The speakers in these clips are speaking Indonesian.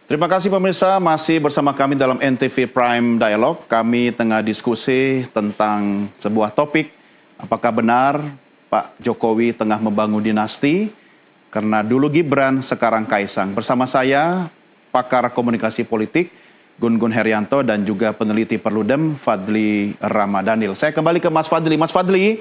Terima kasih pemirsa, masih bersama kami dalam NTV Prime Dialog. Kami tengah diskusi tentang sebuah topik, apakah benar Pak Jokowi tengah membangun dinasti? Karena dulu Gibran, sekarang Kaisang. Bersama saya, pakar komunikasi politik, Gun Gun Herianto, dan juga peneliti Perludem, Fadli Ramadhanil. Saya kembali ke Mas Fadli. Mas Fadli,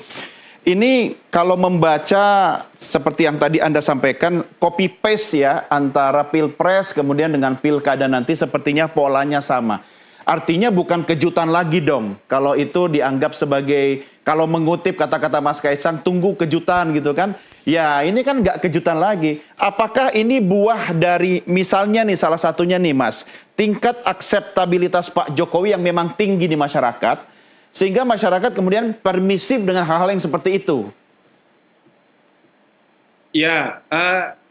ini kalau membaca seperti yang tadi Anda sampaikan, copy paste ya antara pilpres kemudian dengan pilkada nanti sepertinya polanya sama. Artinya bukan kejutan lagi dong kalau itu dianggap sebagai, kalau mengutip kata-kata Mas Kaisang, tunggu kejutan gitu kan. Ya ini kan nggak kejutan lagi. Apakah ini buah dari misalnya nih salah satunya nih Mas, tingkat akseptabilitas Pak Jokowi yang memang tinggi di masyarakat, sehingga masyarakat kemudian permisif dengan hal-hal yang seperti itu? Ya,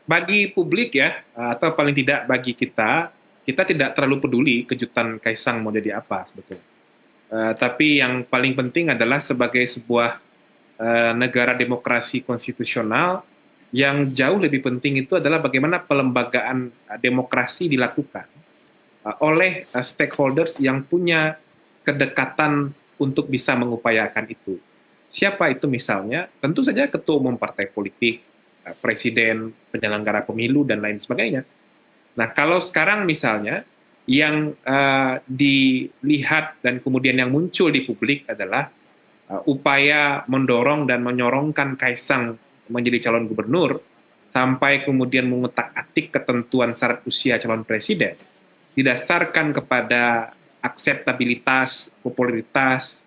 bagi publik ya, atau paling tidak bagi kita tidak terlalu peduli kejutan Kaisang mau jadi apa sebetulnya. Tapi yang paling penting adalah sebagai sebuah negara demokrasi konstitusional, yang jauh lebih penting itu adalah bagaimana pelembagaan demokrasi dilakukan oleh stakeholders yang punya kedekatan untuk bisa mengupayakan itu. Siapa itu misalnya? Tentu saja ketua umum partai politik, presiden, penyelenggara pemilu, dan lain sebagainya. Nah, kalau sekarang misalnya yang dilihat dan kemudian yang muncul di publik adalah upaya mendorong dan menyorongkan Kaisang menjadi calon gubernur, sampai kemudian mengutak-atik ketentuan syarat usia calon presiden, didasarkan kepada akseptabilitas, popularitas,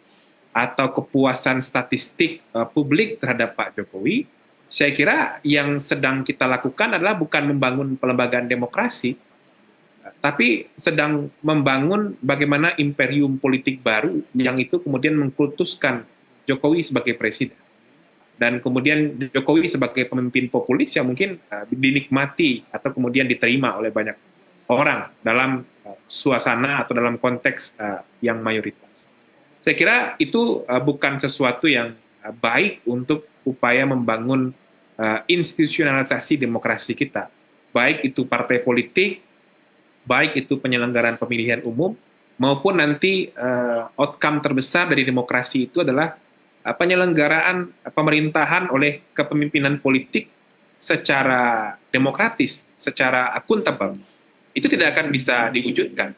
atau kepuasan statistik publik terhadap Pak Jokowi. Saya kira yang sedang kita lakukan adalah bukan membangun pelembagaan demokrasi, tapi sedang membangun bagaimana imperium politik baru yang itu kemudian mengkultuskan Jokowi sebagai presiden. Dan kemudian Jokowi sebagai pemimpin populis yang mungkin dinikmati atau kemudian diterima oleh banyak orang dalam suasana atau dalam konteks yang mayoritas. Saya kira itu bukan sesuatu yang baik untuk upaya membangun institusionalisasi demokrasi kita. Baik itu partai politik, baik itu penyelenggaraan pemilihan umum, maupun nanti outcome terbesar dari demokrasi itu adalah penyelenggaraan pemerintahan oleh kepemimpinan politik secara demokratis, secara akuntabel. Itu tidak akan bisa diwujudkan.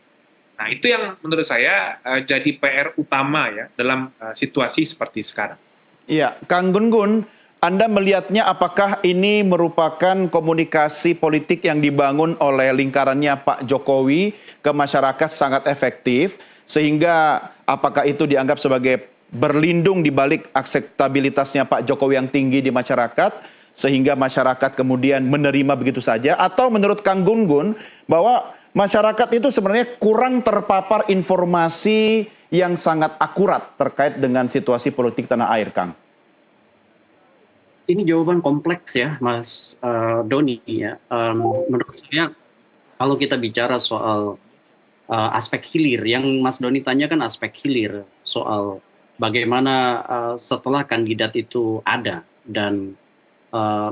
Nah, itu yang menurut saya jadi PR utama ya dalam situasi seperti sekarang. Iya, Kang Gun Gun, Anda melihatnya apakah ini merupakan komunikasi politik yang dibangun oleh lingkarannya Pak Jokowi ke masyarakat sangat efektif, sehingga apakah itu dianggap sebagai berlindung di balik akseptabilitasnya Pak Jokowi yang tinggi di masyarakat, sehingga masyarakat kemudian menerima begitu saja? Atau menurut Kang Gun Gun bahwa masyarakat itu sebenarnya kurang terpapar informasi yang sangat akurat terkait dengan situasi politik tanah air, Kang? Ini jawaban kompleks ya, Mas Doni ya. Menurut saya, kalau kita bicara soal aspek hilir, yang Mas Doni tanyakan aspek hilir soal bagaimana setelah kandidat itu ada dan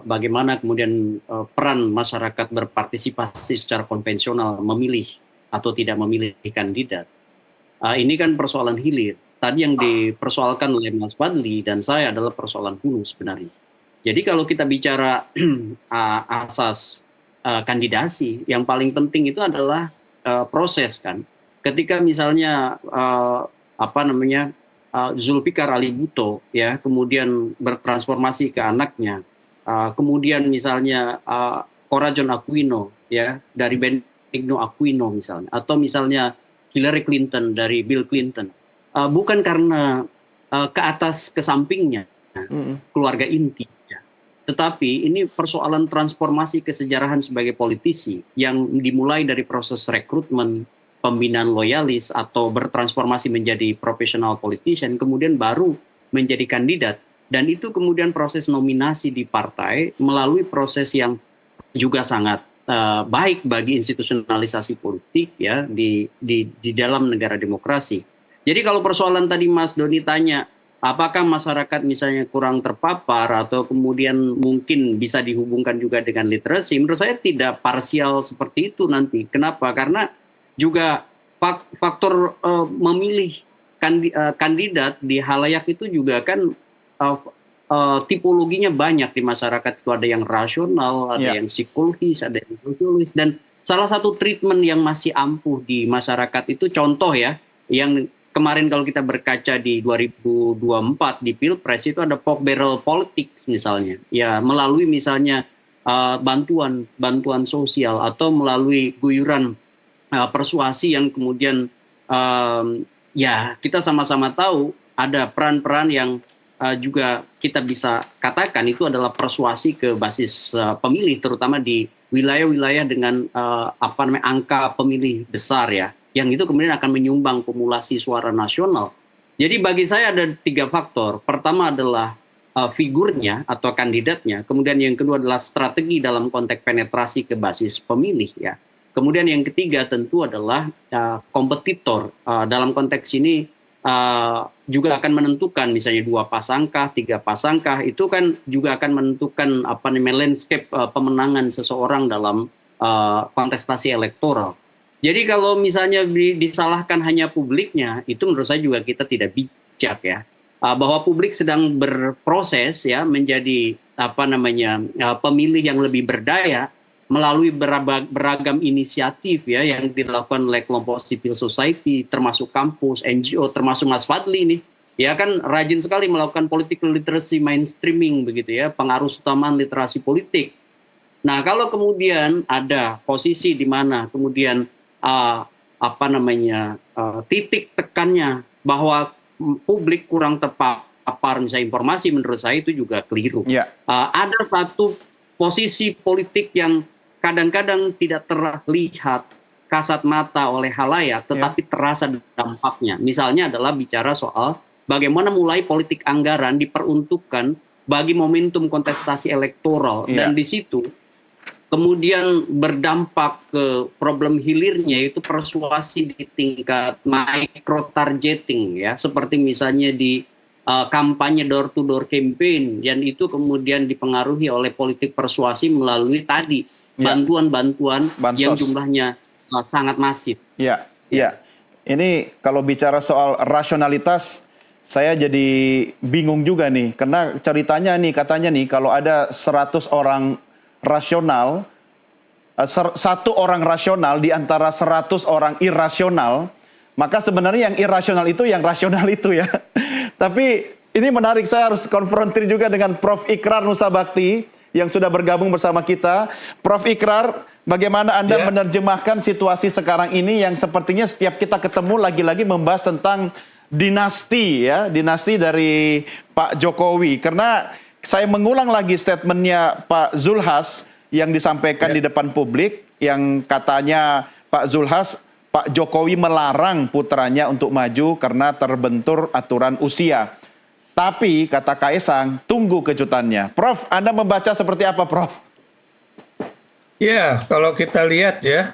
bagaimana kemudian peran masyarakat berpartisipasi secara konvensional memilih atau tidak memilih kandidat. Ini kan persoalan hilir. Tadi yang dipersoalkan oleh Mas Fadli dan saya adalah persoalan hulu sebenarnya. Jadi kalau kita bicara asas kandidasi, yang paling penting itu adalah proses kan. Ketika misalnya Zulfikar Ali Bhutto ya kemudian bertransformasi ke anaknya, kemudian misalnya Corazon Aquino ya dari Benigno Aquino misalnya, atau misalnya Hillary Clinton dari Bill Clinton, bukan karena ke atas ke sampingnya keluarga inti ya. Tetapi ini persoalan transformasi kesejarahan sebagai politisi yang dimulai dari proses rekrutmen, pembinaan loyalis atau bertransformasi menjadi profesional politician, kemudian baru menjadi kandidat. Dan itu kemudian proses nominasi di partai melalui proses yang juga sangat baik bagi institusionalisasi politik ya di dalam negara demokrasi. Jadi kalau persoalan tadi Mas Doni tanya apakah masyarakat misalnya kurang terpapar atau kemudian mungkin bisa dihubungkan juga dengan literasi, menurut saya tidak parsial seperti itu nanti. Kenapa? Karena juga faktor memilih kandidat di halayak itu juga kan tipologinya banyak di masyarakat itu, ada yang rasional, ada yang psikologis, ada yang sosiologis, dan salah satu treatment yang masih ampuh di masyarakat itu contoh ya, yang kemarin kalau kita berkaca di 2024 di Pilpres itu ada pork barrel politics misalnya, ya melalui misalnya bantuan sosial atau melalui guyuran persuasi yang kemudian ya kita sama-sama tahu ada peran-peran yang juga kita bisa katakan itu adalah persuasi ke basis pemilih, terutama di wilayah-wilayah dengan angka pemilih besar ya, yang itu kemudian akan menyumbang kumulasi suara nasional. Jadi bagi saya ada 3 faktor. Pertama adalah figurnya atau kandidatnya, kemudian yang kedua adalah strategi dalam konteks penetrasi ke basis pemilih ya. Kemudian yang ketiga tentu adalah kompetitor. Dalam konteks ini juga akan menentukan misalnya 2 pasangkah, 3 pasangkah, itu kan juga akan menentukan landscape pemenangan seseorang dalam kontestasi elektoral. Jadi kalau misalnya disalahkan hanya publiknya, itu menurut saya juga kita tidak bijak ya. Bahwa publik sedang berproses ya menjadi pemilih yang lebih berdaya melalui beragam inisiatif ya yang dilakukan oleh kelompok civil society, termasuk kampus, NGO, termasuk Mas Fadli nih, ya kan rajin sekali melakukan political literacy mainstreaming begitu ya, pengaruh utamaan literasi politik. Nah kalau kemudian ada posisi di mana kemudian titik tekannya bahwa publik kurang terpapar misalnya informasi, menurut saya itu juga keliru. Ada satu posisi politik yang kadang-kadang tidak terlihat kasat mata oleh halayak, tetapi terasa dampaknya. Misalnya adalah bicara soal bagaimana mulai politik anggaran diperuntukkan bagi momentum kontestasi elektoral, dan di situ kemudian berdampak ke problem hilirnya, yaitu persuasi di tingkat micro targeting ya, seperti misalnya di kampanye door to door campaign, dan itu kemudian dipengaruhi oleh politik persuasi melalui tadi bantuan-bantuan yang jumlahnya sangat masif. Ya. Ini kalau bicara soal rasionalitas, saya jadi bingung juga nih, karena ceritanya nih katanya nih kalau ada 100 orang rasional, 1 orang rasional di antara 100 orang irasional, maka sebenarnya yang irasional itu yang rasional itu ya. Tapi ini menarik, saya harus konfrontir juga dengan Prof. Ikrar Nusa Bakti yang sudah bergabung bersama kita. Prof. Ikrar, bagaimana Anda menerjemahkan situasi sekarang ini yang sepertinya setiap kita ketemu lagi-lagi membahas tentang dinasti ya, dinasti dari Pak Jokowi. Karena saya mengulang lagi statementnya Pak Zulhas yang disampaikan di depan publik, yang katanya Pak Zulhas, Pak Jokowi melarang putranya untuk maju karena terbentur aturan usia. Tapi kata Kaisang, tunggu kejutannya. Prof, Anda membaca seperti apa, Prof? Ya, kalau kita lihat ya,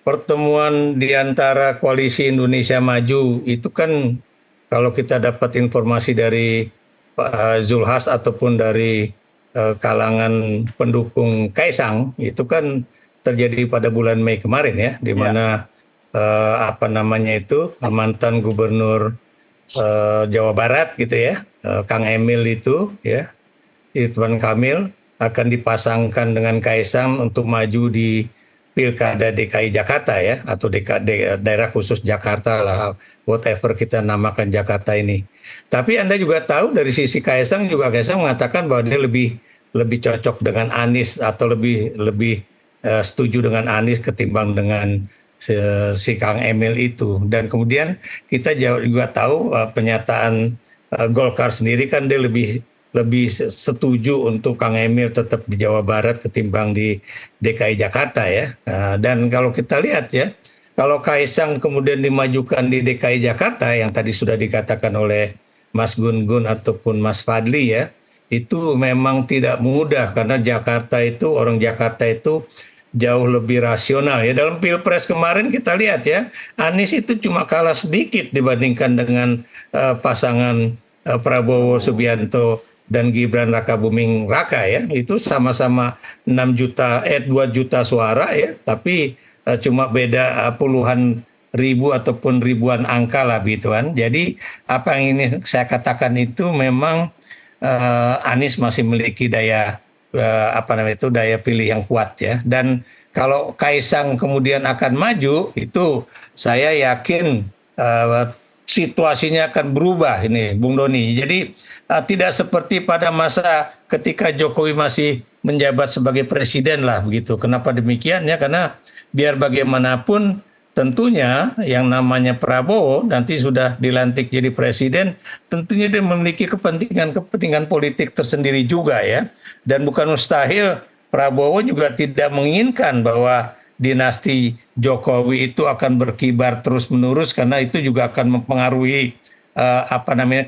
pertemuan di antara Koalisi Indonesia Maju itu kan kalau kita dapat informasi dari Pak Zulhas ataupun dari kalangan pendukung Kaisang, itu kan terjadi pada bulan Mei kemarin ya, di mana mantan gubernur Jawa Barat gitu ya, Kang Emil itu ya, Ridwan Kamil akan dipasangkan dengan Kaisang untuk maju di Pilkada DKI Jakarta ya, atau daerah khusus Jakarta lah, whatever kita namakan Jakarta ini. Tapi Anda juga tahu dari sisi Kaisang mengatakan bahwa dia lebih cocok dengan Anies atau lebih setuju dengan Anies ketimbang dengan si Kang Emil itu. Dan kemudian kita juga tahu pernyataan Golkar sendiri kan dia lebih setuju untuk Kang Emil tetap di Jawa Barat ketimbang di DKI Jakarta ya. Dan kalau kita lihat ya, kalau Kaisang kemudian dimajukan di DKI Jakarta yang tadi sudah dikatakan oleh Mas Gun-Gun ataupun Mas Fadli ya, itu memang tidak mudah karena orang Jakarta itu jauh lebih rasional ya. Dalam Pilpres kemarin kita lihat ya, Anies itu cuma kalah sedikit dibandingkan dengan pasangan Prabowo Subianto dan Gibran Rakabuming Raka ya. Itu sama-sama 2 juta suara ya, tapi cuma beda puluhan ribu ataupun ribuan angka lah gitu kan. Jadi apa yang ini saya katakan itu memang Anies masih memiliki daya pilih yang kuat ya. Dan kalau Kaisang kemudian akan maju, itu saya yakin situasinya akan berubah ini, Bung Doni. Jadi tidak seperti pada masa ketika Jokowi masih menjabat sebagai presiden lah begitu. Kenapa demikian ya? Karena biar bagaimanapun tentunya yang namanya Prabowo nanti sudah dilantik jadi presiden, tentunya dia memiliki kepentingan politik tersendiri juga ya. Dan bukan mustahil Prabowo juga tidak menginginkan bahwa dinasti Jokowi itu akan berkibar terus-menerus, karena itu juga akan mempengaruhi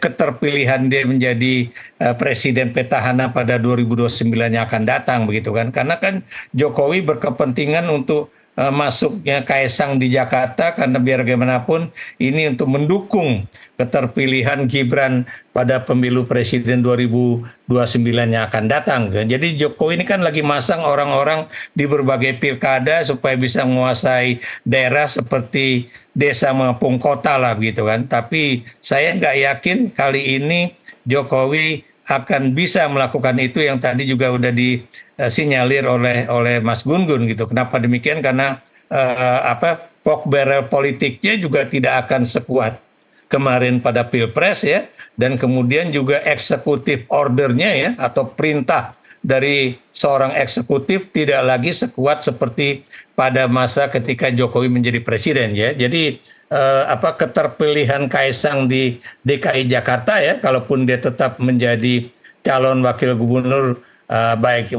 keterpilihan dia menjadi presiden petahana pada 2029 yang akan datang begitu kan. Karena kan Jokowi berkepentingan untuk masuknya Kaisang di Jakarta, karena biar bagaimanapun ini untuk mendukung keterpilihan Gibran pada pemilu presiden 2029 yang akan datang. Jadi Jokowi ini kan lagi masang orang-orang di berbagai pilkada supaya bisa menguasai daerah seperti desa maupun kota lah gitu kan. Tapi saya nggak yakin kali ini Jokowi akan bisa melakukan itu, yang tadi juga udah disinyalir oleh Mas Gun-Gun gitu. Kenapa demikian? Karena pork barrel politiknya juga tidak akan sekuat kemarin pada Pilpres ya, dan kemudian juga eksekutif ordernya ya, atau perintah dari seorang eksekutif tidak lagi sekuat seperti pada masa ketika Jokowi menjadi presiden ya. Jadi keterpilihan Kaisang di DKI Jakarta ya, kalaupun dia tetap menjadi calon wakil gubernur baik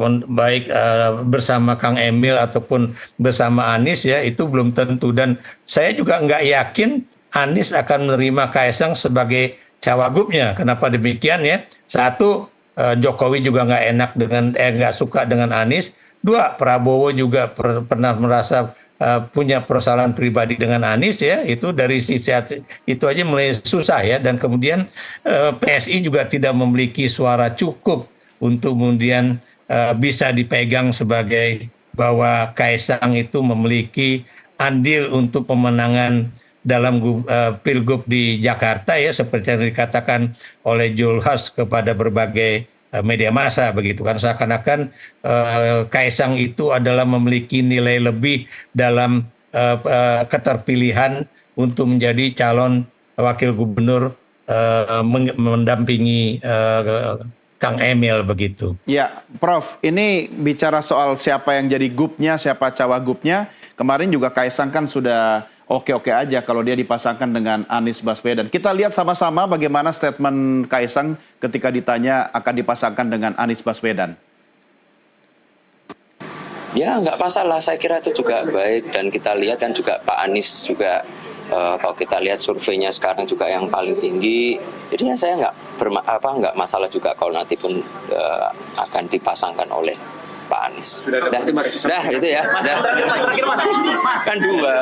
bersama Kang Emil ataupun bersama Anies ya, itu belum tentu. Dan saya juga nggak yakin Anies akan menerima Kaisang sebagai cawagupnya. Kenapa demikian ya? Satu, Jokowi juga nggak suka dengan Anies. Dua, Prabowo juga pernah merasa punya persoalan pribadi dengan Anies ya. Itu dari sisi itu aja mulai susah ya. Dan kemudian PSI juga tidak memiliki suara cukup untuk kemudian bisa dipegang sebagai bahwa Kaisang itu memiliki andil untuk pemenangan dalam pilgub di Jakarta ya, seperti yang dikatakan oleh Julhas kepada berbagai media massa begitu kan, seakan-akan Kaisang itu adalah memiliki nilai lebih dalam keterpilihan untuk menjadi calon wakil gubernur mendampingi Kang Emil begitu. Ya, Prof, ini bicara soal siapa yang jadi gubnya, siapa cawagupnya. Kemarin juga Kaisang kan sudah oke-oke aja kalau dia dipasangkan dengan Anies Baswedan. Kita lihat sama-sama bagaimana statement Kaisang ketika ditanya akan dipasangkan dengan Anies Baswedan. Ya, nggak masalah. Saya kira itu juga baik. Dan kita lihat kan juga Pak Anies juga, kalau kita lihat surveinya sekarang juga yang paling tinggi. Jadi ya saya nggak masalah juga kalau nanti pun akan dipasangkan oleh Pak Anies. Sudah itu ya. Kan dua.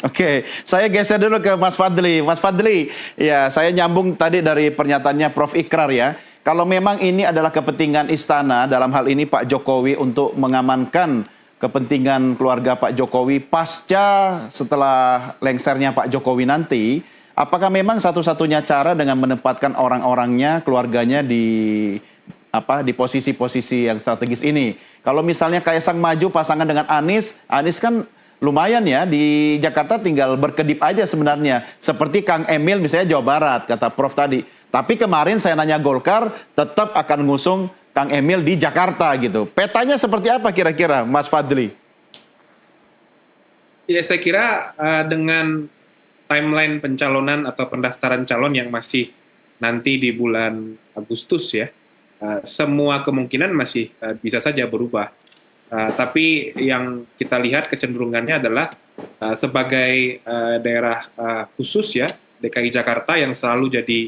Oke, saya geser dulu ke Mas Fadli. Mas Fadli, ya saya nyambung tadi dari pernyataannya Prof. Ikrar ya. Kalau memang ini adalah kepentingan istana, dalam hal ini Pak Jokowi, untuk mengamankan kepentingan keluarga Pak Jokowi pasca setelah lengsernya Pak Jokowi nanti, apakah memang satu-satunya cara dengan menempatkan orang-orangnya, keluarganya di posisi-posisi yang strategis ini? Kalau misalnya Kaisang maju pasangan dengan Anies kan lumayan ya, di Jakarta tinggal berkedip aja sebenarnya. Seperti Kang Emil misalnya Jawa Barat, kata Prof tadi. Tapi kemarin saya nanya Golkar, tetap akan ngusung Kang Emil di Jakarta gitu. Petanya seperti apa kira-kira, Mas Fadli? Ya, saya kira dengan timeline pencalonan atau pendaftaran calon yang masih nanti di bulan Agustus ya, semua kemungkinan masih bisa saja berubah. Tapi yang kita lihat kecenderungannya adalah sebagai daerah khusus ya, DKI Jakarta yang selalu jadi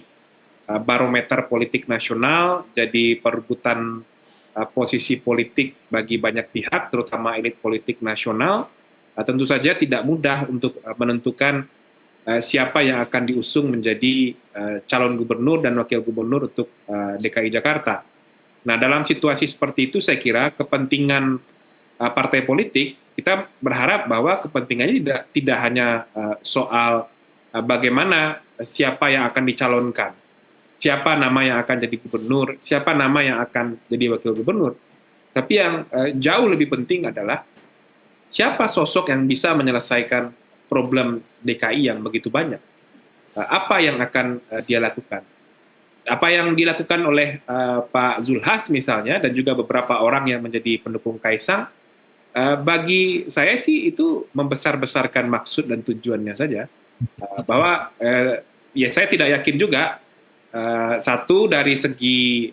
barometer politik nasional, jadi perebutan posisi politik bagi banyak pihak, terutama elit politik nasional, tentu saja tidak mudah untuk menentukan siapa yang akan diusung menjadi calon gubernur dan wakil gubernur untuk DKI Jakarta. Nah, dalam situasi seperti itu saya kira kepentingan partai politik, kita berharap bahwa kepentingannya tidak hanya soal bagaimana siapa yang akan dicalonkan, siapa nama yang akan jadi gubernur, siapa nama yang akan jadi wakil gubernur. Tapi yang jauh lebih penting adalah siapa sosok yang bisa menyelesaikan problem DKI yang begitu banyak. Apa yang akan dia lakukan? Apa yang dilakukan oleh Pak Zulhas misalnya, dan juga beberapa orang yang menjadi pendukung Kaisang, bagi saya sih itu membesar-besarkan maksud dan tujuannya saja. Bahwa ya saya tidak yakin juga, satu dari segi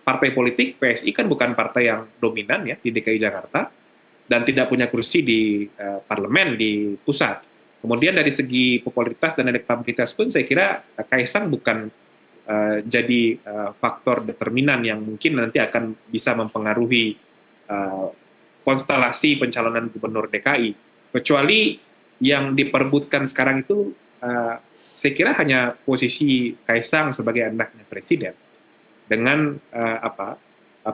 partai politik, PSI kan bukan partai yang dominan ya di DKI Jakarta, dan tidak punya kursi di parlemen di pusat. Kemudian dari segi popularitas dan elektabilitas pun saya kira Kaisang bukan jadi faktor determinan yang mungkin nanti akan bisa mempengaruhi konstelasi pencalonan gubernur DKI. Kecuali yang diperebutkan sekarang itu saya kira hanya posisi Kaisang sebagai anaknya presiden. Dengan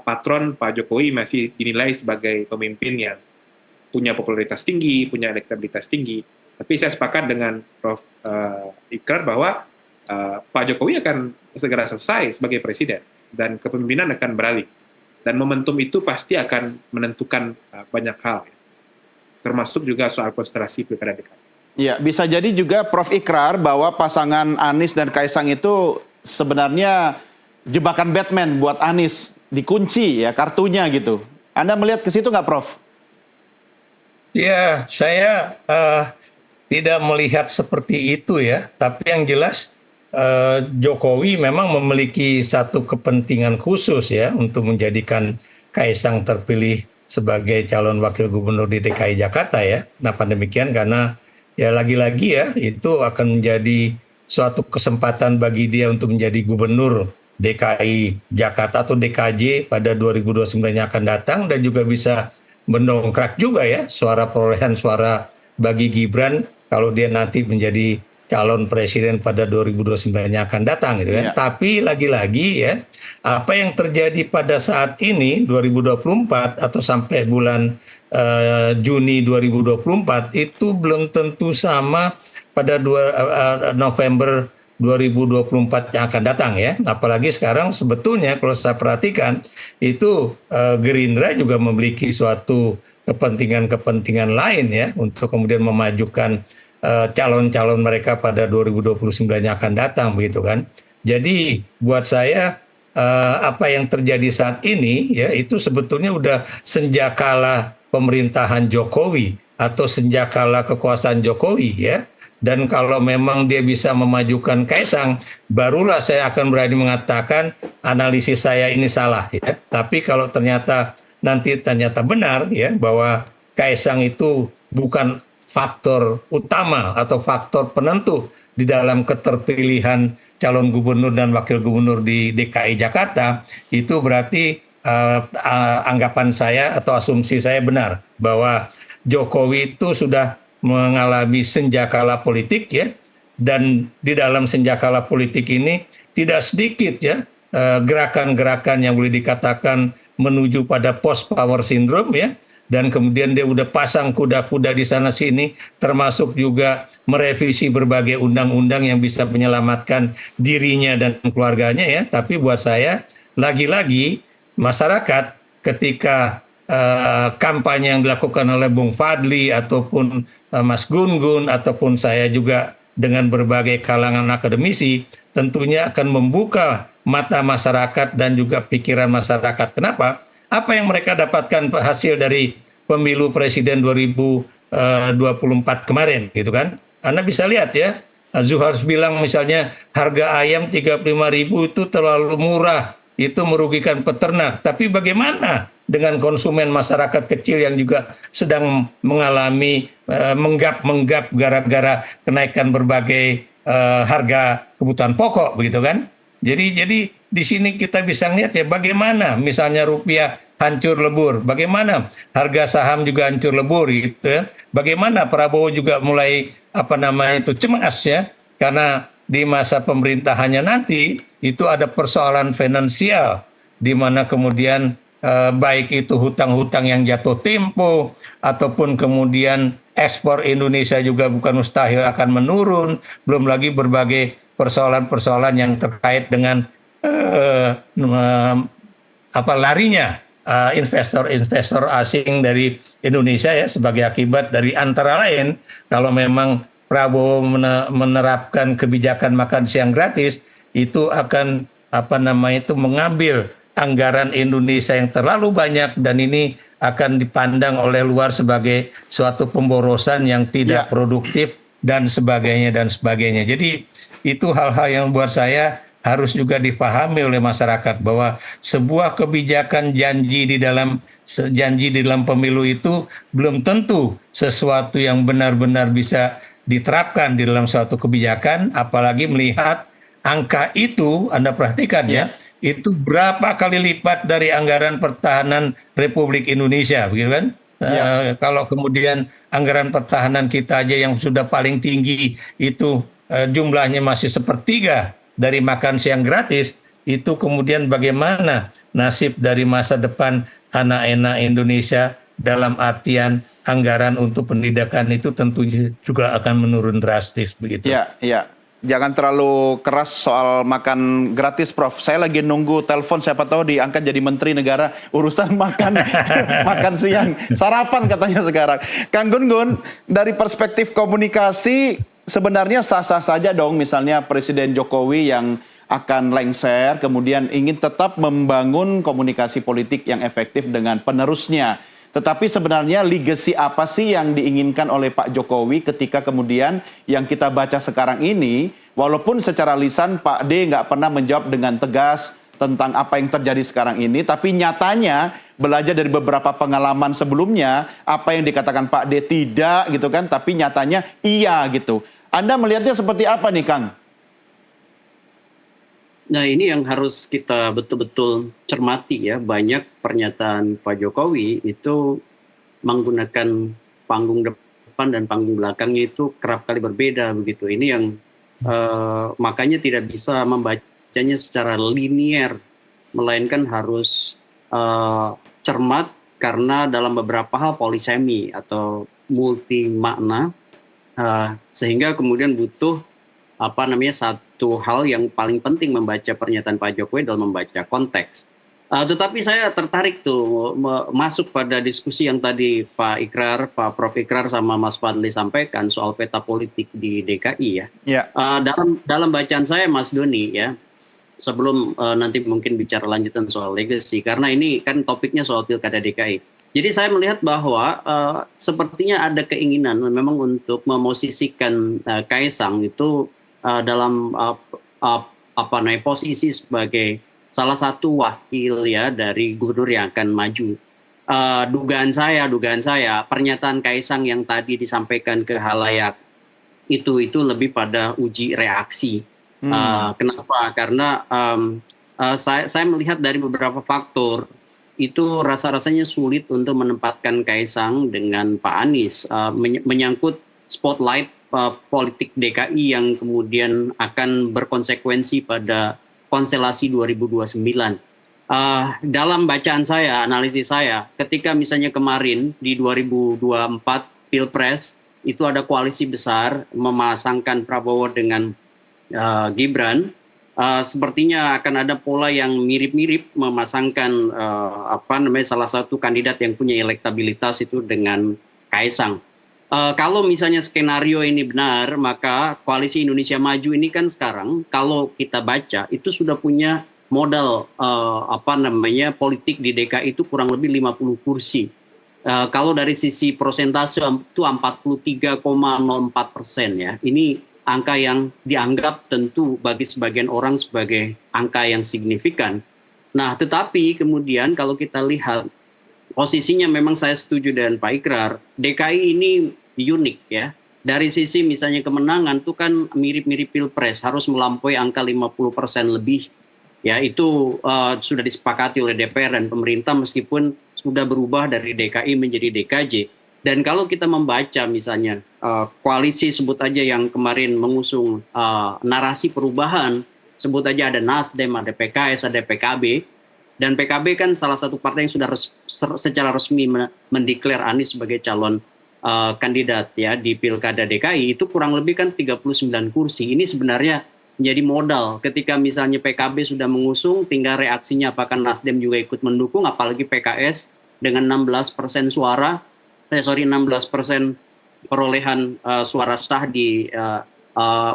patron Pak Jokowi masih dinilai sebagai pemimpin yang punya popularitas tinggi, punya elektabilitas tinggi. Tapi saya sepakat dengan Prof. Ikrar bahwa Pak Jokowi akan segera selesai sebagai presiden dan kepemimpinan akan beralih. Dan momentum itu pasti akan menentukan banyak hal, termasuk juga soal konstelasi pilkada DKI. Ya, bisa jadi juga Prof. Ikrar bahwa pasangan Anies dan Kaisang itu sebenarnya jebakan Batman buat Anies, dikunci ya kartunya gitu. Anda melihat ke situ nggak, Prof? Ya, saya tidak melihat seperti itu ya. Tapi yang jelas Jokowi memang memiliki satu kepentingan khusus ya untuk menjadikan Kaisang terpilih sebagai calon wakil gubernur di DKI Jakarta ya. Nah, demikian karena ya lagi-lagi ya itu akan menjadi suatu kesempatan bagi dia untuk menjadi gubernur DKI Jakarta atau DKJ pada 2029 yang akan datang, dan juga bisa mendongkrak juga ya perolehan suara bagi Gibran kalau dia nanti menjadi calon presiden pada 2029 yang akan datang gitu kan. Ya. Tapi lagi-lagi ya, apa yang terjadi pada saat ini 2024 atau sampai bulan Juni 2024 itu belum tentu sama pada November 2024 yang akan datang ya. Apalagi sekarang sebetulnya kalau saya perhatikan itu Gerindra juga memiliki suatu kepentingan-kepentingan lain ya untuk kemudian memajukan calon-calon mereka pada 2029 yang akan datang begitu kan. Jadi buat saya apa yang terjadi saat ini ya itu sebetulnya udah senjakala pemerintahan Jokowi atau senjakala kekuasaan Jokowi ya. Dan kalau memang dia bisa memajukan Kaisang, barulah saya akan berani mengatakan analisis saya ini salah ya. Tapi kalau ternyata benar ya bahwa Kaisang itu bukan faktor utama atau faktor penentu di dalam keterpilihan calon gubernur dan wakil gubernur di DKI Jakarta, itu berarti anggapan saya atau asumsi saya benar bahwa Jokowi itu sudah mengalami senjakala politik ya, dan di dalam senjakala politik ini tidak sedikit ya gerakan-gerakan yang boleh dikatakan menuju pada post power syndrome ya. Dan kemudian dia udah pasang kuda-kuda di sana sini, termasuk juga merevisi berbagai undang-undang yang bisa menyelamatkan dirinya dan keluarganya ya. Tapi buat saya lagi-lagi masyarakat ketika kampanye yang dilakukan oleh Bung Fadli ataupun Mas Gun-Gun ataupun saya juga dengan berbagai kalangan akademisi tentunya akan membuka mata masyarakat dan juga pikiran masyarakat. Kenapa? Apa yang mereka dapatkan hasil dari pemilu presiden 2024 kemarin gitu kan. Anda bisa lihat ya, Zuhar bilang misalnya harga ayam 35.000 itu terlalu murah, itu merugikan peternak. Tapi bagaimana dengan konsumen masyarakat kecil yang juga sedang mengalami menggap gara-gara kenaikan berbagai harga kebutuhan pokok begitu kan. Jadi di sini kita bisa lihat ya bagaimana misalnya rupiah hancur lebur, bagaimana harga saham juga hancur lebur gitu ya. Bagaimana Prabowo juga mulai cemas ya, karena di masa pemerintahannya nanti itu ada persoalan finansial di mana kemudian baik itu hutang-hutang yang jatuh tempo ataupun kemudian ekspor Indonesia juga bukan mustahil akan menurun, belum lagi berbagai persoalan-persoalan yang terkait dengan larinya investor-investor asing dari Indonesia ya, sebagai akibat dari antara lain kalau memang Prabowo menerapkan kebijakan makan siang gratis, itu akan mengambil anggaran Indonesia yang terlalu banyak, dan ini akan dipandang oleh luar sebagai suatu pemborosan yang tidak produktif dan sebagainya dan sebagainya. Jadi itu hal-hal yang buat saya harus juga dipahami oleh masyarakat bahwa sebuah kebijakan janji di dalam pemilu itu belum tentu sesuatu yang benar-benar bisa diterapkan di dalam suatu kebijakan, apalagi melihat angka itu, Anda perhatikan ya, itu berapa kali lipat dari anggaran pertahanan Republik Indonesia, begitu kan? Kalau kemudian anggaran pertahanan kita aja yang sudah paling tinggi itu jumlahnya masih sepertiga dari makan siang gratis, itu kemudian bagaimana nasib dari masa depan anak-anak Indonesia dalam artian anggaran untuk pendidikan itu tentu juga akan menurun drastis begitu. Ya. Jangan terlalu keras soal makan gratis, Prof. Saya lagi nunggu telepon, siapa tahu diangkat jadi Menteri Negara urusan makan makan siang, sarapan katanya sekarang. Kang Gun-Gun, dari perspektif komunikasi sebenarnya sah-sah saja dong, misalnya Presiden Jokowi yang akan lengser, kemudian ingin tetap membangun komunikasi politik yang efektif dengan penerusnya. Tetapi sebenarnya legacy apa sih yang diinginkan oleh Pak Jokowi ketika kemudian yang kita baca sekarang ini, walaupun secara lisan Pak D nggak pernah menjawab dengan tegas tentang apa yang terjadi sekarang ini, tapi nyatanya belajar dari beberapa pengalaman sebelumnya, apa yang dikatakan Pak D tidak gitu kan, tapi nyatanya iya gitu. Anda melihatnya seperti apa nih, Kang? Nah, ini yang harus kita betul-betul cermati ya. Banyak pernyataan Pak Jokowi itu menggunakan panggung depan dan panggung belakangnya itu kerap kali berbeda begitu. Ini yang makanya tidak bisa membacanya secara linier, melainkan harus cermat karena dalam beberapa hal polisemi atau multi makna, sehingga kemudian butuh satu hal yang paling penting membaca pernyataan Pak Jokowi dalam membaca konteks. Tetapi saya tertarik tuh masuk pada diskusi yang tadi Pak Prof Ikrar sama Mas Fadli sampaikan soal peta politik di DKI ya. Dalam bacaan saya Mas Doni ya, sebelum nanti mungkin bicara lanjutan soal legacy, karena ini kan topiknya soal pilkada DKI. Jadi saya melihat bahwa sepertinya ada keinginan memang untuk memosisikan Kaisang itu dalam posisi sebagai salah satu wakil ya dari gubernur yang akan maju. Dugaan saya pernyataan Kaisang yang tadi disampaikan ke halayak itu lebih pada uji reaksi. Kenapa? Karena saya melihat dari beberapa faktor itu rasanya sulit untuk menempatkan Kaisang dengan Pak Anies, menyangkut spotlight politik DKI yang kemudian akan berkonsekuensi pada konstelasi 2029. Dalam bacaan saya, analisis saya, ketika misalnya kemarin di 2024 Pilpres itu ada koalisi besar memasangkan Prabowo dengan Gibran, sepertinya akan ada pola yang mirip-mirip memasangkan salah satu kandidat yang punya elektabilitas itu dengan Kaisang. Kalau misalnya skenario ini benar, maka Koalisi Indonesia Maju ini kan sekarang kalau kita baca itu sudah punya modal politik di DKI itu kurang lebih 50 kursi. Kalau dari sisi persentase itu 43,04% ya. Ini angka yang dianggap tentu bagi sebagian orang sebagai angka yang signifikan. Nah, tetapi kemudian kalau kita lihat posisinya memang saya setuju dengan Pak Ikrar, DKI ini unik ya. Dari sisi misalnya kemenangan itu kan mirip-mirip Pilpres, harus melampaui angka 50% lebih Ya, itu sudah disepakati oleh DPR dan pemerintah meskipun sudah berubah dari DKI menjadi DKJ. Dan kalau kita membaca misalnya koalisi sebut aja yang kemarin mengusung narasi perubahan, sebut aja ada Nasdem, ada PKS, ada PKB, dan PKB kan salah satu partai yang sudah secara resmi mendeklar Anies sebagai calon kandidat ya di Pilkada DKI, itu kurang lebih kan 39 kursi. Ini sebenarnya menjadi modal ketika misalnya PKB sudah mengusung, tinggal reaksinya apakah Nasdem juga ikut mendukung, apalagi PKS dengan 16% suara, 16% perolehan suara sah di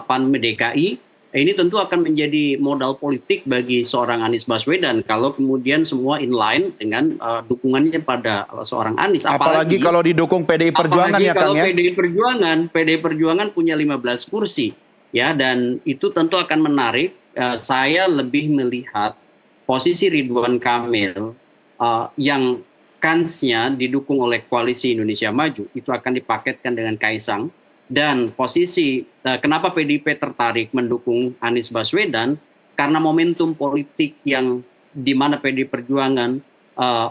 PAN DKI. Ini tentu akan menjadi modal politik bagi seorang Anies Baswedan kalau kemudian semua inline dengan dukungannya pada seorang Anies. Apalagi kalau didukung PDI Perjuangan ya Kang ya. PDI Perjuangan punya 15 kursi. Ya, dan itu tentu akan menarik. Saya lebih melihat posisi Ridwan Kamil yang kansnya didukung oleh Koalisi Indonesia Maju itu akan dipaketkan dengan Kaisang, dan posisi kenapa PDIP tertarik mendukung Anies Baswedan karena momentum politik yang di mana PDI Perjuangan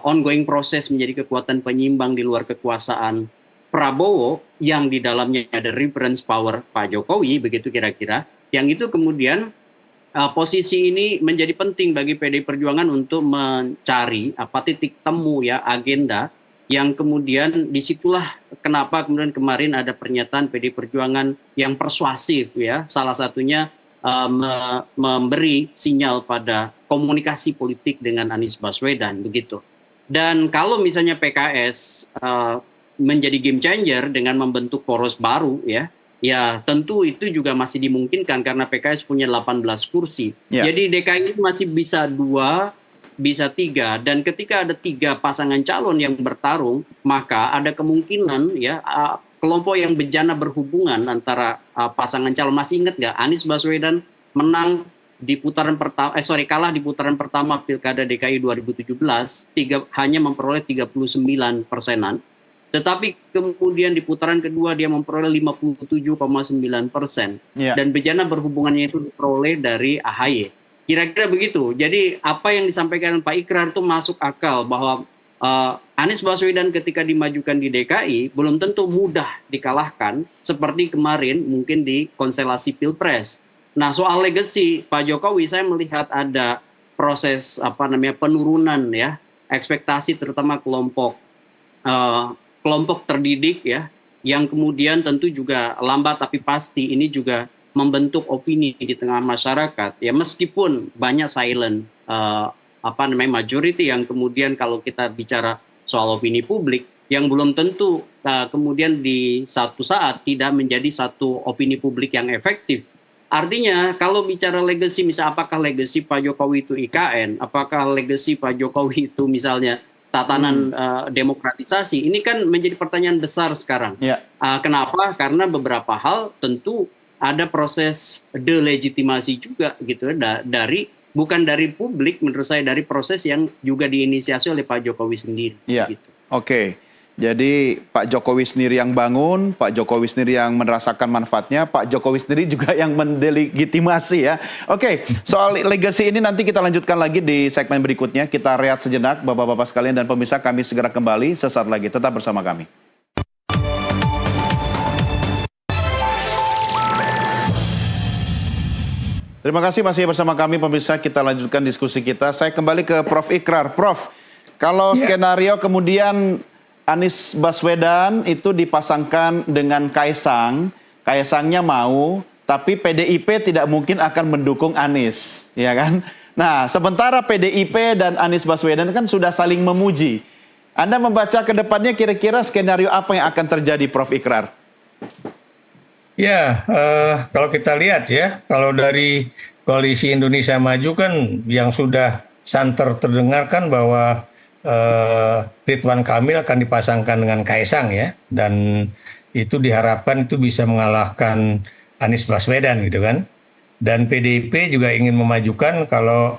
ongoing proses menjadi kekuatan penyimbang di luar kekuasaan Prabowo yang di dalamnya ada reference power Pak Jokowi, begitu kira-kira, yang itu kemudian posisi ini menjadi penting bagi PDI Perjuangan untuk mencari titik temu ya, agenda yang kemudian disitulah kenapa kemudian kemarin ada pernyataan PDI Perjuangan yang persuasif ya, salah satunya memberi sinyal pada komunikasi politik dengan Anies Baswedan begitu. Dan kalau misalnya PKS menjadi game changer dengan membentuk poros baru ya tentu itu juga masih dimungkinkan karena PKS punya 18 kursi. Jadi DKI masih bisa 2, bisa 3, dan ketika ada 3 pasangan calon yang bertarung, maka ada kemungkinan ya kelompok yang bejana berhubungan antara pasangan calon. Masih ingat nggak Anies Baswedan menang di putaran pertama, kalah di putaran pertama Pilkada DKI 2017, hanya memperoleh 39%. Tetapi kemudian di putaran kedua dia memperoleh 57,9%. Dan bejana berhubungannya itu diperoleh dari AHY. Kira-kira begitu. Jadi apa yang disampaikan Pak Ikrar itu masuk akal bahwa Anies Baswedan ketika dimajukan di DKI belum tentu mudah dikalahkan seperti kemarin mungkin di konstelasi Pilpres. Nah, soal legacy Pak Jokowi saya melihat ada proses penurunan ya ekspektasi terutama kelompok terdidik ya, yang kemudian tentu juga lambat tapi pasti ini juga membentuk opini di tengah masyarakat ya, meskipun banyak silent majority yang kemudian kalau kita bicara soal opini publik yang belum tentu kemudian di satu saat tidak menjadi satu opini publik yang efektif. Artinya kalau bicara legacy, misalnya apakah legacy Pak Jokowi itu IKN, apakah legacy Pak Jokowi itu misalnya tatanan demokratisasi, ini kan menjadi pertanyaan besar sekarang. Kenapa? Karena beberapa hal tentu ada proses delegitimasi juga gitu bukan dari publik, menurut saya dari proses yang juga diinisiasi oleh Pak Jokowi sendiri. Gitu. Oke. Jadi Pak Jokowi sendiri yang bangun, Pak Jokowi sendiri yang merasakan manfaatnya, Pak Jokowi sendiri juga yang mendelegitimasi ya. Oke, soal legacy ini nanti kita lanjutkan lagi di segmen berikutnya. Kita rehat sejenak Bapak-Bapak sekalian dan pemirsa, kami segera kembali sesaat lagi. Tetap bersama kami. Terima kasih masih bersama kami pemirsa, kita lanjutkan diskusi kita. Saya kembali ke Prof. Ikrar. Prof, kalau skenario kemudian Anies Baswedan itu dipasangkan dengan Kaisang, Kaisangnya mau, tapi PDIP tidak mungkin akan mendukung Anies, ya kan? Nah, sementara PDIP dan Anies Baswedan kan sudah saling memuji. Anda membaca ke depannya kira-kira skenario apa yang akan terjadi, Prof. Ikrar? Ya, kalau kita lihat ya, kalau dari Koalisi Indonesia Maju kan yang sudah santer terdengar kan bahwa Ridwan Kamil akan dipasangkan dengan Kaisang ya, dan itu diharapkan itu bisa mengalahkan Anies Baswedan gitu kan. Dan PDIP juga ingin memajukan kalau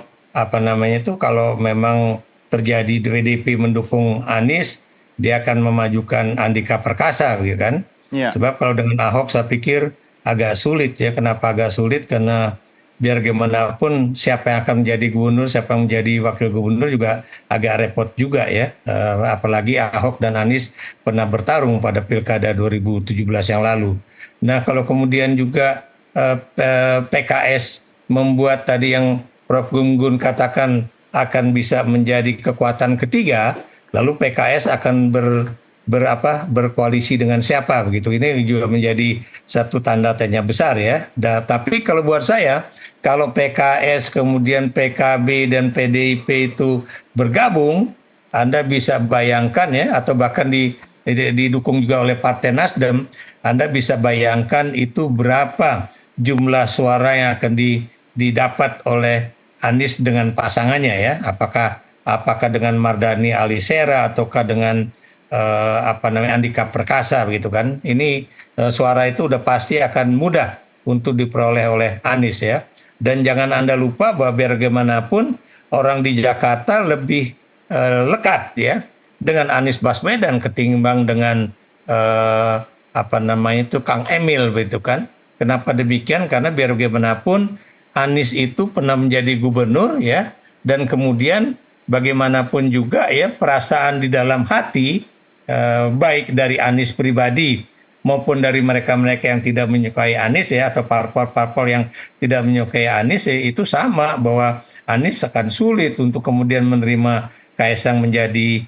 kalau memang terjadi PDIP mendukung Anies, dia akan memajukan Andika Perkasa gitu kan. Sebab kalau dengan Ahok saya pikir agak sulit ya. Kenapa agak sulit? Karena biar gimana pun siapa yang akan menjadi gubernur, siapa yang menjadi wakil gubernur juga agak repot juga ya. Apalagi Ahok dan Anies pernah bertarung pada Pilkada 2017 yang lalu. Nah, kalau kemudian juga PKS membuat tadi yang Prof. Gun katakan akan bisa menjadi kekuatan ketiga, lalu PKS akan berkoalisi dengan siapa begitu. Ini juga menjadi satu tanda tanya besar ya. Tapi kalau buat saya, kalau PKS kemudian PKB dan PDIP itu bergabung, Anda bisa bayangkan ya, atau bahkan didukung juga oleh Partai Nasdem, Anda bisa bayangkan itu berapa jumlah suara yang akan didapat oleh Anies dengan pasangannya ya. Apakah dengan Mardhani Alisera ataukah dengan Andika Perkasa begitu kan. Ini suara itu udah pasti akan mudah untuk diperoleh oleh Anies ya. Dan jangan Anda lupa bahwa biar bagaimanapun orang di Jakarta lebih lekat ya dengan Anies Baswedan ketimbang dengan Kang Emil begitu kan. Kenapa demikian? Karena biar bagaimanapun Anies itu pernah menjadi gubernur ya, dan kemudian bagaimanapun juga ya perasaan di dalam hati baik dari Anies pribadi maupun dari mereka-mereka yang tidak menyukai Anies ya, atau parpol-parpol yang tidak menyukai Anies ya, itu sama bahwa Anies akan sulit untuk kemudian menerima Kaisang menjadi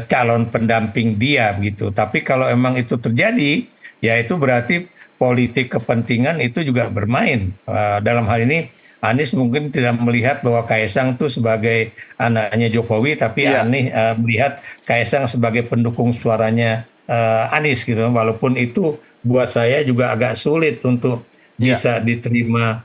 calon pendamping dia gitu. Tapi kalau emang itu terjadi, ya itu berarti politik kepentingan itu juga bermain. Dalam hal ini Anies mungkin tidak melihat bahwa Kaisang itu sebagai anaknya Jokowi, tapi Anies melihat Kaisang sebagai pendukung suaranya Anies gitu. Walaupun itu buat saya juga agak sulit untuk bisa diterima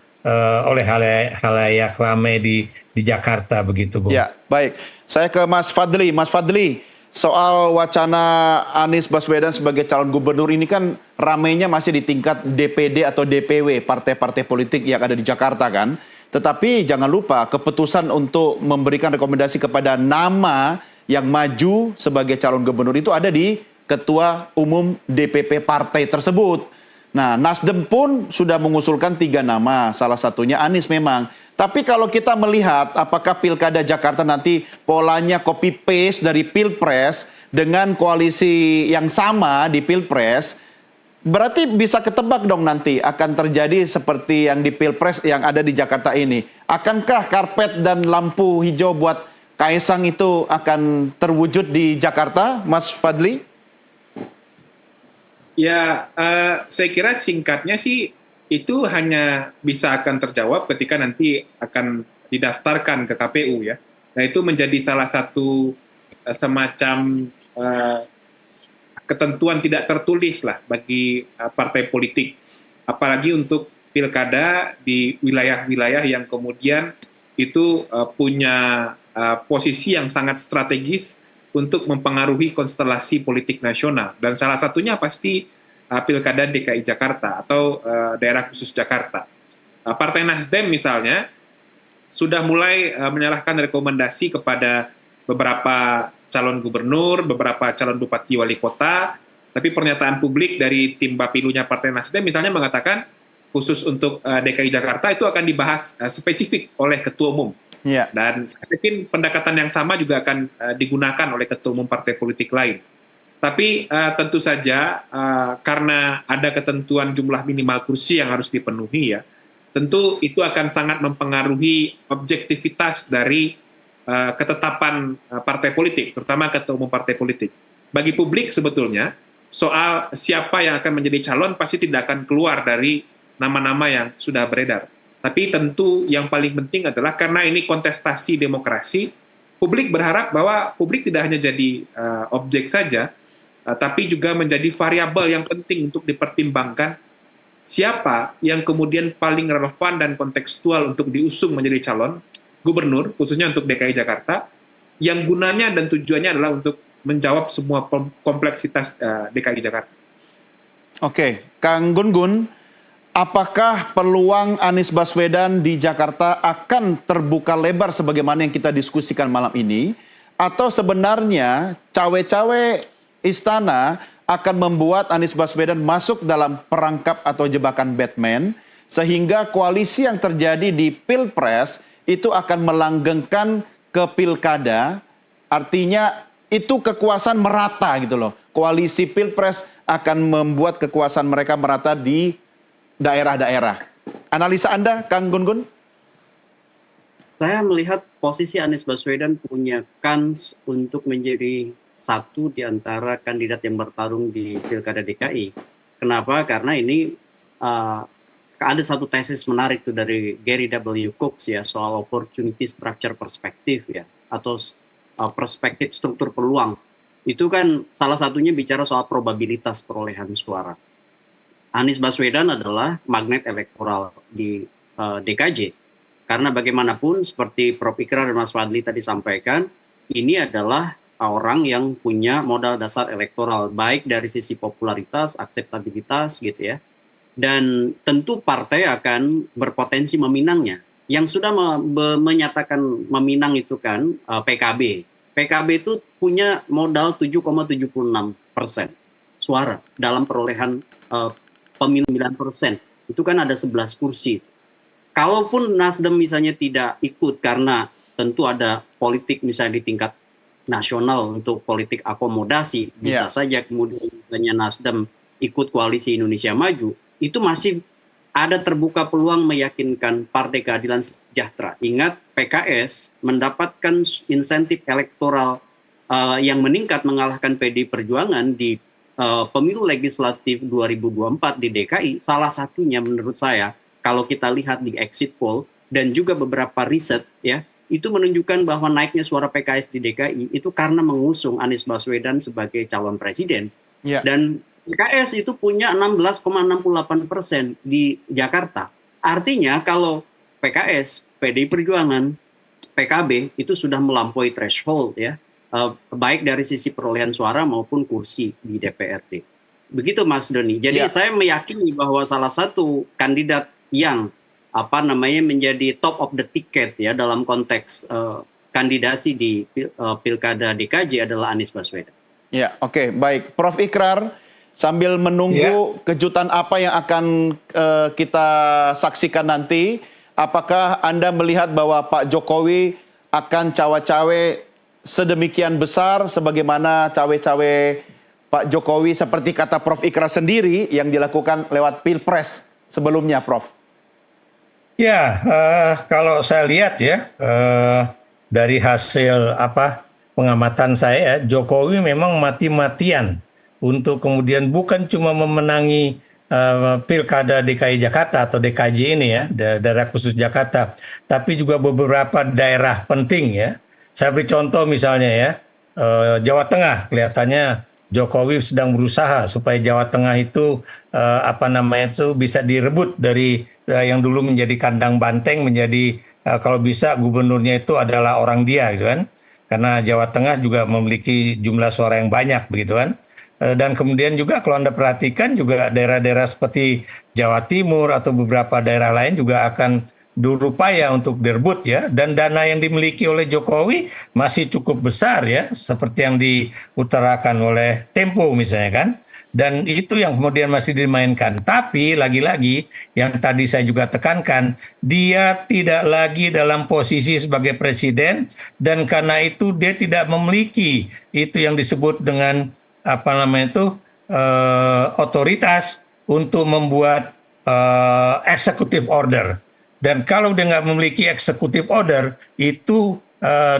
oleh halayak ramai di Jakarta begitu, Bu. Ya, baik. Saya ke Mas Fadli. Mas Fadli, soal wacana Anies Baswedan sebagai calon gubernur ini kan ramainya masih di tingkat DPD atau DPW, partai-partai politik yang ada di Jakarta kan. Tetapi jangan lupa keputusan untuk memberikan rekomendasi kepada nama yang maju sebagai calon gubernur itu ada di Ketua Umum DPP partai tersebut. Nah, Nasdem pun sudah mengusulkan 3 nama, salah satunya Anies memang. Tapi kalau kita melihat apakah Pilkada Jakarta nanti polanya copy-paste dari Pilpres dengan koalisi yang sama di Pilpres, berarti bisa ketebak dong nanti akan terjadi seperti yang di Pilpres yang ada di Jakarta ini. Akankah karpet dan lampu hijau buat Kaisang itu akan terwujud di Jakarta, Mas Fadli? Ya, saya kira singkatnya sih itu hanya bisa akan terjawab ketika nanti akan didaftarkan ke KPU ya. Nah, itu menjadi salah satu semacam ketentuan tidak tertulis lah bagi partai politik. Apalagi untuk pilkada di wilayah-wilayah yang kemudian itu punya posisi yang sangat strategis untuk mempengaruhi konstelasi politik nasional. Dan salah satunya pasti Pilkada DKI Jakarta atau daerah khusus Jakarta. Partai Nasdem misalnya sudah mulai menyerahkan rekomendasi kepada beberapa calon gubernur, beberapa calon bupati wali kota, tapi pernyataan publik dari tim Bapilunya Partai Nasdem misalnya mengatakan khusus untuk DKI Jakarta itu akan dibahas spesifik oleh Ketua Umum. Ya. Dan saya yakin pendekatan yang sama juga akan digunakan oleh ketua umum partai politik lain. Tapi tentu saja karena ada ketentuan jumlah minimal kursi yang harus dipenuhi ya, tentu itu akan sangat mempengaruhi objektivitas dari ketetapan partai politik, terutama ketua umum partai politik. Bagi publik sebetulnya soal siapa yang akan menjadi calon pasti tidak akan keluar dari nama-nama yang sudah beredar. Tapi tentu yang paling penting adalah karena ini kontestasi demokrasi, publik berharap bahwa publik tidak hanya jadi objek saja, tapi juga menjadi variabel yang penting untuk dipertimbangkan siapa yang kemudian paling relevan dan kontekstual untuk diusung menjadi calon gubernur, khususnya untuk DKI Jakarta, yang gunanya dan tujuannya adalah untuk menjawab semua kompleksitas DKI Jakarta. Oke, Kang Gun, apakah peluang Anies Baswedan di Jakarta akan terbuka lebar sebagaimana yang kita diskusikan malam ini? Atau sebenarnya cawe-cawe istana akan membuat Anies Baswedan masuk dalam perangkap atau jebakan Batman sehingga koalisi yang terjadi di Pilpres itu akan melanggengkan ke pilkada, artinya itu kekuasaan merata gitu loh. Koalisi Pilpres akan membuat kekuasaan mereka merata di daerah-daerah. Analisa Anda, Kang Gun-Gun? Saya melihat posisi Anies Baswedan punya kans untuk menjadi satu di antara kandidat yang bertarung di Pilkada DKI. Kenapa? Karena ini ada satu tesis menarik tuh dari Gary W. Cooks ya, soal opportunity structure perspective ya, atau perspektif struktur peluang. Itu kan salah satunya bicara soal probabilitas perolehan suara. Anies Baswedan adalah magnet elektoral di DKJ. Karena bagaimanapun seperti Prof. Ikrar dan Mas Fadli tadi sampaikan, ini adalah orang yang punya modal dasar elektoral, baik dari sisi popularitas, akseptabilitas gitu ya. Dan tentu partai akan berpotensi meminangnya. Yang sudah menyatakan meminang itu kan PKB. PKB itu punya modal 7,76% suara dalam perolehan pemilu 9%. Itu kan ada 11 kursi. Kalaupun Nasdem misalnya tidak ikut karena tentu ada politik misalnya di tingkat nasional untuk politik akomodasi, bisa saja kemudian misalnya Nasdem ikut koalisi Indonesia Maju, itu masih ada terbuka peluang meyakinkan Partai Keadilan Sejahtera. Ingat, PKS mendapatkan insentif elektoral yang meningkat mengalahkan PDI Perjuangan di pemilu legislatif 2024 di DKI. Salah satunya menurut saya, kalau kita lihat di exit poll dan juga beberapa riset ya, itu menunjukkan bahwa naiknya suara PKS di DKI itu karena mengusung Anies Baswedan sebagai calon presiden. Dan PKS itu punya 16,68% di Jakarta. Artinya kalau PKS, PDI Perjuangan, PKB itu sudah melampaui threshold ya, baik dari sisi perolehan suara maupun kursi di DPRD. Begitu Mas Doni. Jadi saya meyakini bahwa salah satu kandidat yang menjadi top of the ticket ya dalam konteks kandidasi di Pilkada DKJ adalah Anies Baswedan. Ya, oke, baik. Prof. Ikrar, sambil menunggu kejutan apa yang akan kita saksikan nanti, apakah Anda melihat bahwa Pak Jokowi akan cawe-cawe sedemikian besar sebagaimana cawe-cawe Pak Jokowi seperti kata Prof. Ikrar sendiri yang dilakukan lewat Pilpres sebelumnya, Prof? Ya, kalau saya lihat ya, dari hasil pengamatan saya, Jokowi memang mati-matian untuk kemudian bukan cuma memenangi Pilkada DKI Jakarta atau DKJ ini ya, daerah khusus Jakarta, tapi juga beberapa daerah penting ya. Saya beri contoh misalnya ya, Jawa Tengah kelihatannya Jokowi sedang berusaha supaya Jawa Tengah itu bisa direbut dari yang dulu menjadi kandang banteng menjadi kalau bisa gubernurnya itu adalah orang dia gitu kan. Karena Jawa Tengah juga memiliki jumlah suara yang banyak begitu kan. Dan kemudian juga kalau Anda perhatikan juga daerah-daerah seperti Jawa Timur atau beberapa daerah lain juga akan berupaya untuk direbut ya, dan dana yang dimiliki oleh Jokowi masih cukup besar ya, seperti yang diutarakan oleh Tempo misalnya kan, dan itu yang kemudian masih dimainkan. Tapi lagi-lagi yang tadi saya juga tekankan, dia tidak lagi dalam posisi sebagai presiden, dan karena itu dia tidak memiliki itu yang disebut dengan otoritas untuk membuat executive order. Dan kalau dia nggak memiliki executive order, itu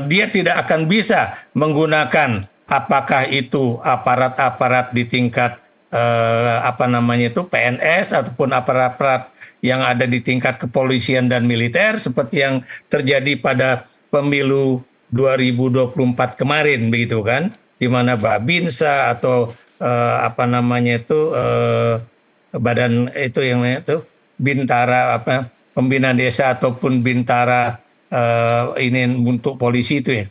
dia tidak akan bisa menggunakan apakah itu aparat-aparat di tingkat PNS ataupun aparat-aparat yang ada di tingkat kepolisian dan militer seperti yang terjadi pada pemilu 2024 kemarin begitu kan, di mana Babinsa atau badan itu yang itu Bintara Pembina Desa ataupun Bintara ini untuk polisi itu ya.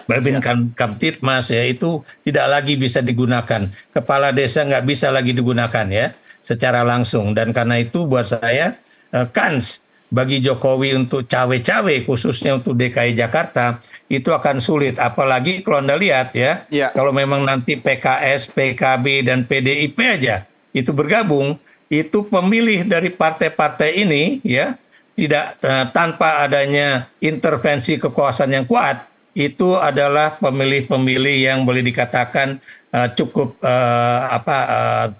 Babin Kamtipmas ya, itu tidak lagi bisa digunakan. Kepala desa nggak bisa lagi digunakan ya secara langsung. Dan karena itu buat saya kans bagi Jokowi untuk cawe-cawe khususnya untuk DKI Jakarta itu akan sulit. Apalagi kalau Anda lihat ya, kalau memang nanti PKS, PKB dan PDIP aja itu bergabung, itu pemilih dari partai-partai ini ya tidak tanpa adanya intervensi kekuasaan yang kuat, itu adalah pemilih-pemilih yang boleh dikatakan cukup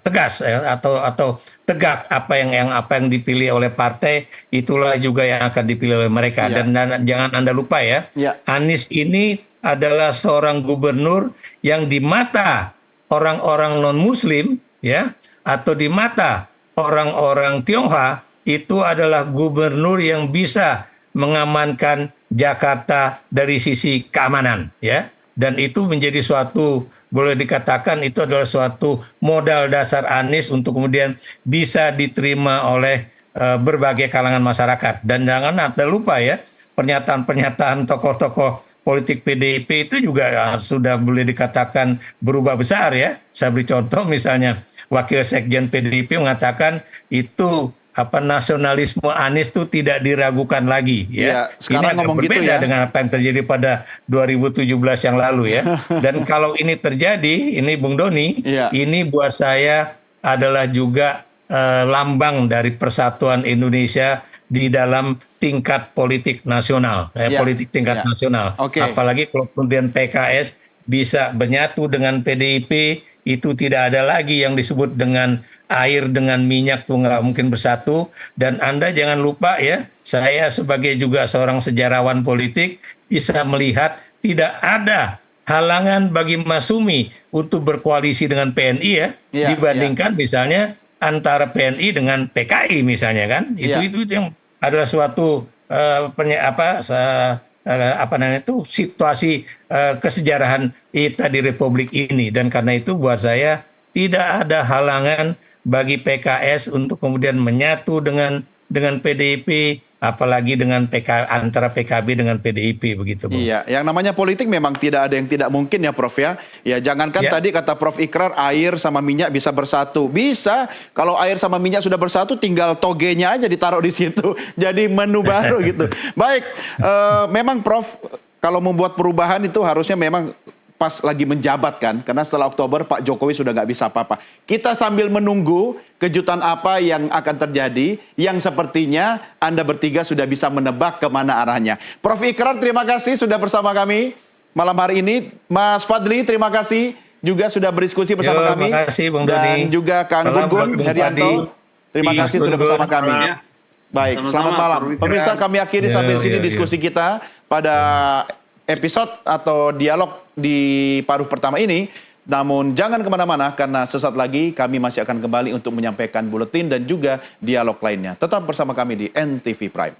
tegas ya, atau tegak apa yang dipilih oleh partai, itulah juga yang akan dipilih oleh mereka. Ya. Dan jangan Anda lupa ya, Ya. Anies ini adalah seorang gubernur yang di mata orang-orang non-Muslim ya, atau di mata orang-orang Tionghoa itu adalah gubernur yang bisa mengamankan Jakarta dari sisi keamanan ya, dan itu menjadi suatu, boleh dikatakan itu adalah suatu modal dasar Anies untuk kemudian bisa diterima oleh berbagai kalangan masyarakat. Dan jangan Anda lupa ya, pernyataan-pernyataan tokoh-tokoh politik PDIP itu juga sudah boleh dikatakan berubah besar ya. Saya beri contoh misalnya Wakil Sekjen PDIP mengatakan itu nasionalisme Anies itu tidak diragukan lagi ya. Ya, sekarang ini ngomong berbeda gitu ya. dengan apa yang terjadi pada 2017 yang lalu ya. Dan kalau ini terjadi, ini Bung Doni, Ya. ini buat saya adalah juga lambang dari persatuan Indonesia di dalam tingkat politik nasional, Ya. politik tingkat Ya. nasional. Oke. Apalagi kalau kemudian PKS bisa menyatu dengan PDIP, itu tidak ada lagi yang disebut dengan air dengan minyak tuh nggak mungkin bersatu. Dan Anda jangan lupa ya, saya sebagai juga seorang sejarawan politik bisa melihat tidak ada halangan bagi Masumi untuk berkoalisi dengan PNI ya, Iya, dibandingkan misalnya antara PNI dengan PKI misalnya kan. Iya. Itu yang adalah suatu situasi kesejarahan kita di Republik ini. Dan karena itu buat saya tidak ada halangan bagi PKS untuk kemudian menyatu dengan PDIP, apalagi dengan antara PKB dengan PDIP begitu, Bung. Iya, yang namanya politik memang tidak ada yang tidak mungkin ya, Prof ya. Ya, jangankan Ya. tadi kata Prof Ikrar air sama minyak bisa bersatu. Bisa. Kalau air sama minyak sudah bersatu, tinggal togenya aja ditaruh di situ. Jadi menu baru gitu. Baik, memang Prof kalau membuat perubahan itu harusnya memang pas lagi menjabat kan, karena setelah Oktober Pak Jokowi sudah nggak bisa apa-apa. Kita sambil menunggu kejutan apa yang akan terjadi, yang sepertinya Anda bertiga sudah bisa menebak kemana arahnya. Prof Ikrar, terima kasih sudah bersama kami malam hari ini. Mas Fadli, terima kasih juga sudah berdiskusi bersama kami. Terima kasih, Bung Doni. Dan juga Kang Salam Gun-Gun buat Bung Herianto. Fadli. Terima Iya, kasih sudah Gun-Gun. bersama kami. Ya. Baik, Sama-sama, selamat malam. Prof Ikrar. Pemirsa, kami akhiri Ya, sampai sini ya, diskusi kita pada episode atau dialog di paruh pertama ini. Namun jangan kemana-mana karena sesaat lagi kami masih akan kembali untuk menyampaikan buletin dan juga dialog lainnya. Tetap bersama kami di NTV Prime.